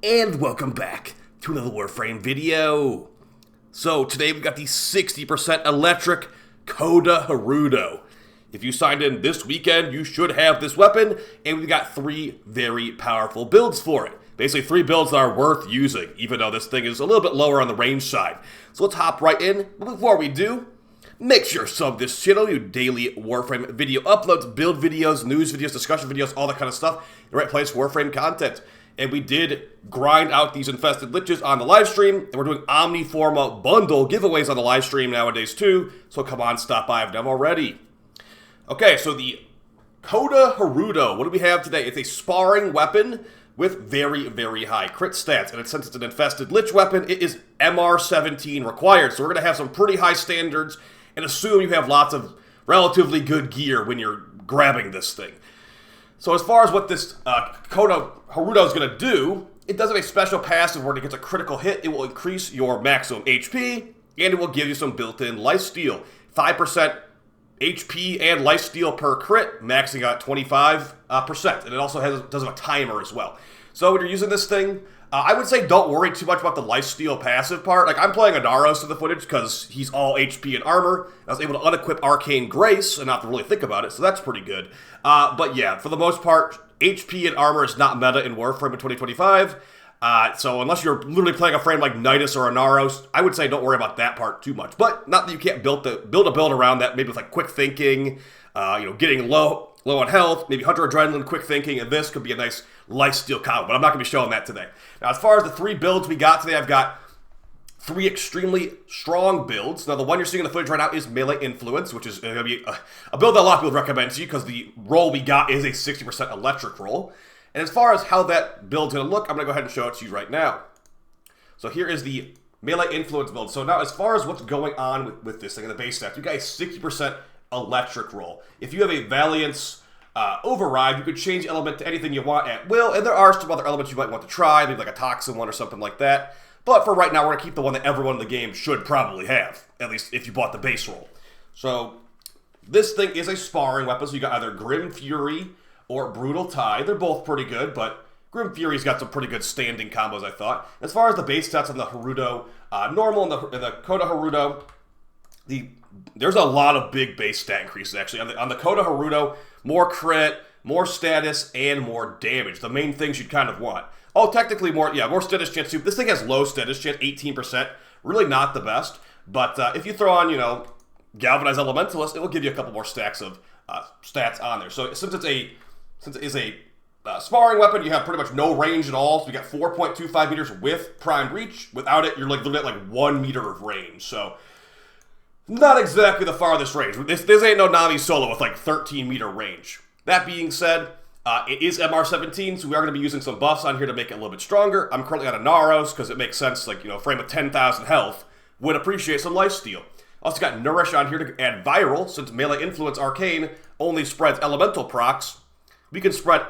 and welcome back to another Warframe video. So today we got the 60% electric CODA HIRUDO. If you signed in this weekend, you should have this weapon, and we've got 3 very powerful builds for it. Basically 3 builds that are worth using, even though this thing is a little bit lower on the range side. So let's hop right in. But before we do, make sure to sub this channel, you daily Warframe video uploads, build videos, news videos, discussion videos, all that kind of stuff. The right place for Warframe content. And we did grind out these infested liches on the live stream, and we're doing Omniforma bundle giveaways on the live stream nowadays too. So come on, stop by if you haven't already. Okay, so the CODA HIRUDO, what do we have today? It's a sparring weapon with very, very high crit stats. And since it's an infested lich weapon, it is MR 17 required. So we're going to have some pretty high standards and assume you have lots of relatively good gear when you're grabbing this thing. So as far as what this CODA HIRUDO is going to do, it does have a special passive where it gets a critical hit. It will increase your maximum HP, and it will give you some built-in lifesteal. 5% HP and lifesteal per crit, maxing out 25%. And it also does have a timer as well. So when you're using this thing, I would say don't worry too much about the lifesteal passive part. Like, I'm playing Inaros in the footage because he's all HP and armor. I was able to unequip Arcane Grace and not to really think about it, so that's pretty good. But yeah, for the most part, HP and armor is not meta in Warframe in 2025. So unless you're literally playing a frame like Nidus or Inaros, I would say don't worry about that part too much. But not that you can't build a build around that, maybe with like quick thinking, getting low on health, maybe Hunter Adrenaline, quick thinking, and this could be a nice lifesteal combo, but I'm not going to be showing that today. Now, as far as the 3 builds we got today, I've got 3 extremely strong builds. Now, the one you're seeing in the footage right now is Melee Influence, which is going to be a build that a lot of people recommend to you because the roll we got is a 60% electric roll. And as far as how that build's going to look, I'm going to go ahead and show it to you right now. So here is the Melee Influence build. So now, as far as what's going on with this thing in the base stats, you got a 60% electric roll. If you have a Valiance override, you could change the element to anything you want at will, and there are some other elements you might want to try, maybe like a Toxin one or something like that. But for right now, we're going to keep the one that everyone in the game should probably have, at least if you bought the base roll. So this thing is a sparring weapon, so you got either Grim Fury or Brutal Tide. They're both pretty good, but Grim Fury's got some pretty good standing combos, I thought. As far as the base stats on the HIRUDO, normal and the CODA HIRUDO, there's a lot of big base stat increases, actually. On the CODA HIRUDO, more crit, more status, and more damage. The main things you'd kind of want. Oh, technically more status chance too. This thing has low status chance, 18%. Really not the best. But if you throw on, Galvanized Elementalist, it will give you a couple more stacks of stats on there. So since it is a sparring weapon, you have pretty much no range at all. So you got 4.25 meters with Prime Reach. Without it, you're looking at like 1 meter of range. So not exactly the farthest range. This ain't no Na'vi solo with like 13 meter range. That being said, it is MR 17, so we are going to be using some buffs on here to make it a little bit stronger. I'm currently on Inaros because it makes sense, like, a frame of 10,000 health would appreciate some lifesteal. Also got Nourish on here to add Viral, since Melee Influence Arcane only spreads elemental procs. We can spread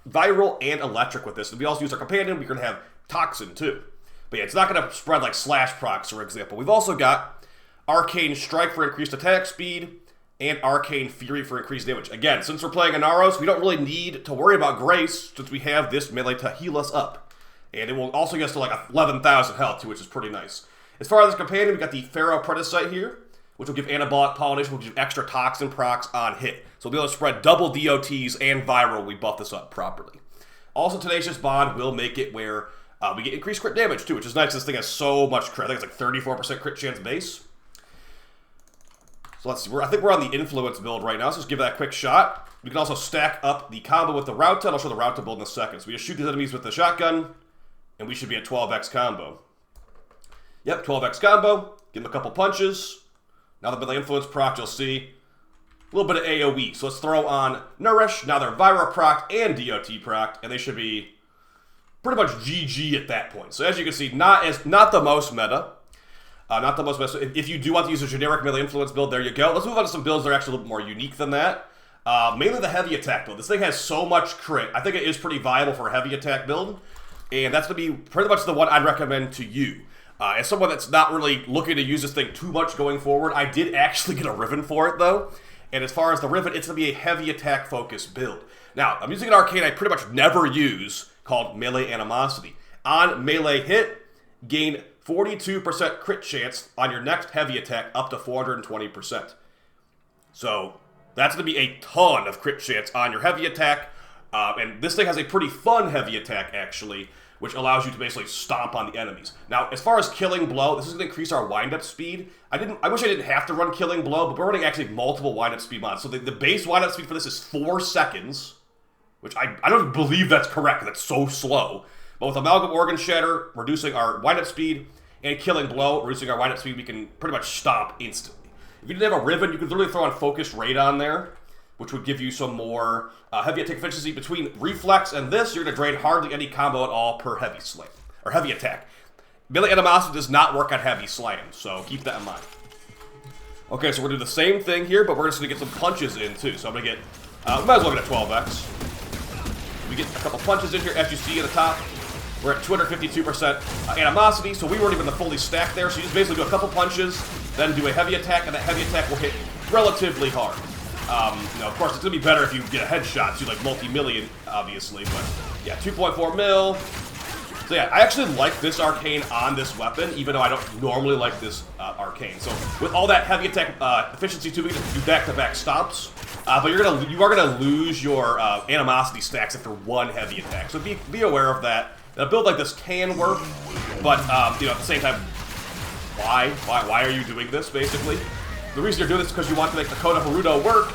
Viral and Electric with this. And we also use our Companion, we're going to have Toxin too. But yeah, it's not going to spread like Slash procs, for example. We've also got Arcane Strike for increased attack speed, and Arcane Fury for increased damage. Again, since we're playing Inaros, we don't really need to worry about Grace, since we have this melee to heal us up. And it will also get us to like 11,000 health too, which is pretty nice. As far as the Companion, we got the Pharaoh Predicite here, which will give Anabolic Pollination, which will give extra Toxin procs on hit. So we'll be able to spread double DOTs and Viral when we buff this up properly. Also, Tenacious Bond will make it where we get increased crit damage too, which is nice. This thing has so much crit. I think it's like 34% crit chance base. So let's see, I think we're on the Influence build right now, so let's give that a quick shot. We can also stack up the combo with the Rauta, and I'll show the Rauta build in a second. So we just shoot these enemies with the shotgun, and we should be at 12x combo. Yep, 12x combo, give them a couple punches. Now the Melee Influence proc, you'll see a little bit of AoE. So let's throw on Nourish, now they're Vira proc and DOT proc, and they should be pretty much GG at that point. So as you can see, not the most meta. Not the most best. If you do want to use a generic Melee Influence build, there you go. Let's move on to some builds that are actually a little bit more unique than that. Mainly the heavy attack build. This thing has so much crit. I think it is pretty viable for a heavy attack build. And that's going to be pretty much the one I'd recommend to you. As someone that's not really looking to use this thing too much going forward, I did actually get a Riven for it, though. And as far as the Riven, it's going to be a heavy attack focused build. Now, I'm using an arcane I pretty much never use called Melee Animosity. On melee hit, gain 42% crit chance on your next heavy attack up to 420%. So that's going to be a ton of crit chance on your heavy attack. And this thing has a pretty fun heavy attack, actually, which allows you to basically stomp on the enemies. Now, as far as Killing Blow, this is going to increase our wind-up speed. I wish I didn't have to run Killing Blow, but we're running actually multiple wind-up speed mods. So the base wind-up speed for this is 4 seconds, which I don't believe that's correct, because that's so slow. But with Amalgam Organ Shatter, reducing our wind-up speed, and Killing Blow, reducing our wind-up speed, we can pretty much stop instantly. If you didn't have a Riven, you could literally throw on Focused Raid on there, which would give you some more heavy attack efficiency. Between Reflex and this, you're going to drain hardly any combo at all per heavy slam, or heavy attack. Melee Animosity does not work on heavy slam, so keep that in mind. Okay, so we're going to do the same thing here, but we're just going to get some punches in too. So I'm going to get, we might as well get a 12x. We get a couple punches in here, as you see at the top. We're at 252% animosity, so we weren't even fully stacked there. So you just basically do a couple punches, then do a heavy attack, and that heavy attack will hit relatively hard. Of course, it's going to be better if you get a headshot, so like multi-million, obviously, but yeah, 2.4 mil. So yeah, I actually like this arcane on this weapon, even though I don't normally like this arcane. So with all that heavy attack efficiency too, we can do back-to-back stomps, but you are gonna lose your animosity stacks after one heavy attack. So be aware of that. A build like this can work, but at the same time, why are you doing this? Basically, the reason you're doing this is because you want to make the CODA HIRUDO work,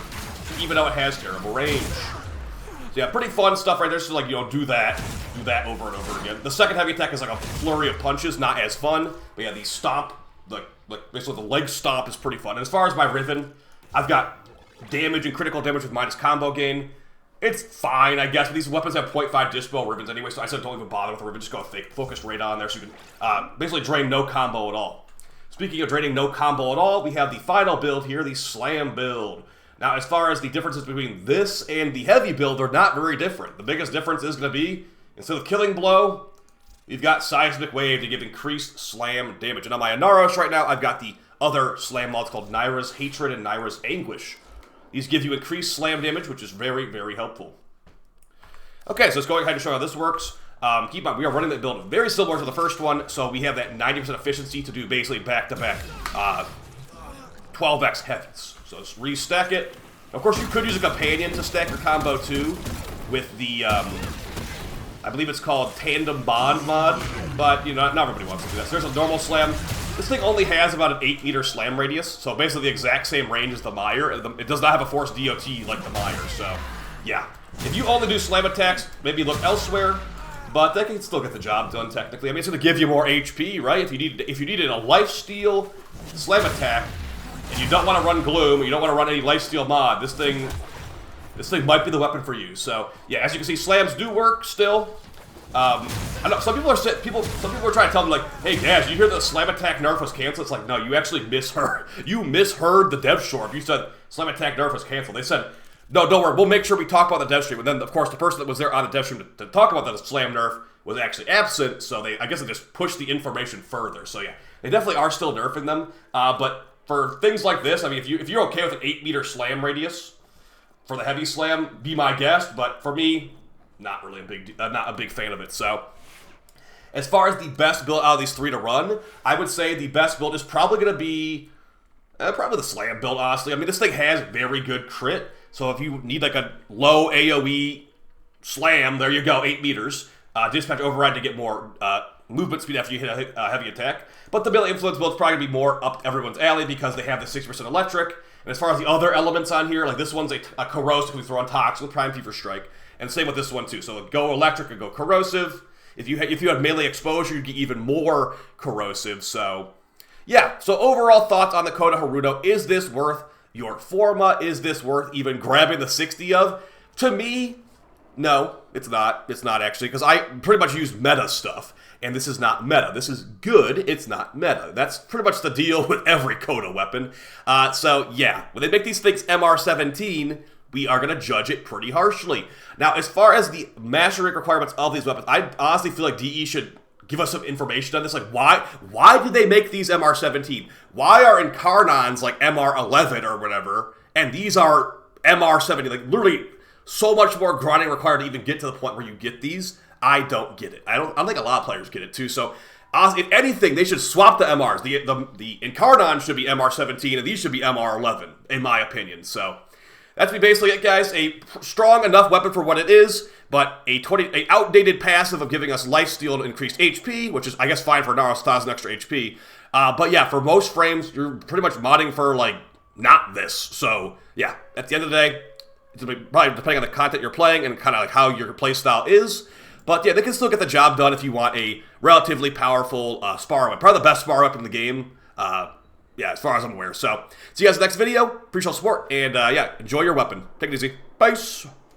even though it has terrible range. So yeah, pretty fun stuff right there. So like, do that over and over again. The second heavy attack is like a flurry of punches, not as fun. But yeah, the stomp, like basically the leg stomp is pretty fun. And as far as my Riven, I've got damage and critical damage with minus combo gain. It's fine, I guess, but these weapons have 0.5 Dispel Rivens anyway, so I said don't even bother with the Riven, just go focused right on there, so you can basically drain no combo at all. Speaking of draining no combo at all, we have the final build here, the Slam build. Now, as far as the differences between this and the heavy build, they're not very different. The biggest difference is going to be, instead of Killing Blow, we've got Seismic Wave to give increased slam damage. And on my Inaros right now, I've got the other slam mods called Naira's Hatred and Naira's Anguish. These give you increased slam damage, which is very, very helpful. Okay, so let's go ahead and show you how this works. Keep in mind, we are running that build very similar to the first one, so we have that 90% efficiency to do basically back-to-back 12x heavies. So let's restack it. Of course, you could use a companion to stack your combo too, with the, I believe it's called Tandem Bond mod, but, not everybody wants to do that. So there's a normal slam. This thing only has about an 8-meter slam radius, so basically the exact same range as the Mire. It does not have a force DOT like the Mire, so yeah. If you only do slam attacks, maybe look elsewhere, but that can still get the job done technically. I mean, it's going to give you more HP, right? If you needed a lifesteal slam attack, and you don't want to run Gloom, or you don't want to run any lifesteal mod, this thing might be the weapon for you. So yeah, as you can see, slams do work still. I know some people are trying to tell me like, hey Gaz, you hear the slam attack nerf was canceled? It's like, no, you actually misheard. You misheard the dev short. You said slam attack nerf was canceled. They said, no, don't worry, we'll make sure we talk about the dev stream. And then of course the person that was there on the dev stream to talk about the slam nerf was actually absent. So I guess they just pushed the information further. So yeah, they definitely are still nerfing them. But for things like this, I mean, if you're okay with an 8-meter slam radius for the heavy slam, be my guest. But for me, not really not a big fan of it. So, as far as the best build out of these three to run, I would say the best build is probably going to be probably the slam build, honestly. I mean, this thing has very good crit, so if you need like a low AoE slam, there you go, 8 meters. Dispatch Override to get more movement speed after you hit a heavy attack. But the melee influence build is probably going to be more up everyone's alley because they have the 60% electric. And as far as the other elements on here, like this one's a corrosive, we throw on Tox with Prime Fever Strike. And same with this one too. So go electric and go corrosive. If you had melee exposure, you'd get even more corrosive. So yeah. So overall thoughts on the CODA HIRUDO. Is this worth your Forma? Is this worth even grabbing the 60 of? To me, no, it's not. It's not actually, because I pretty much use meta stuff. And this is not meta. This is good. It's not meta. That's pretty much the deal with every CODA weapon. So yeah, when they make these things MR17, we are going to judge it pretty harshly. Now, as far as the mastery requirements of these weapons, I honestly feel like DE should give us some information on this. Like, why did they make these MR17? Why are Incarnons like MR11 or whatever, and these are MR70? Like, literally, so much more grinding required to even get to the point where you get these. I don't get it. I don't think a lot of players get it too. So if anything, they should swap the MRs. The Incarnon should be MR17, and these should be MR11, in my opinion. So that's basically it, guys. A strong enough weapon for what it is, but a outdated passive of giving us lifesteal and increased HP, which is, I guess, fine for Inaros, 1,000 extra HP. But yeah, for most frames, you're pretty much modding for, like, not this. So yeah, at the end of the day, it's probably depending on the content you're playing and kind of like how your playstyle is. But yeah, they can still get the job done if you want a relatively powerful spar weapon. Probably the best spar weapon in the game. Yeah, as far as I'm aware. So, see you guys in the next video. Appreciate the support. And yeah, enjoy your weapon. Take it easy. Bye.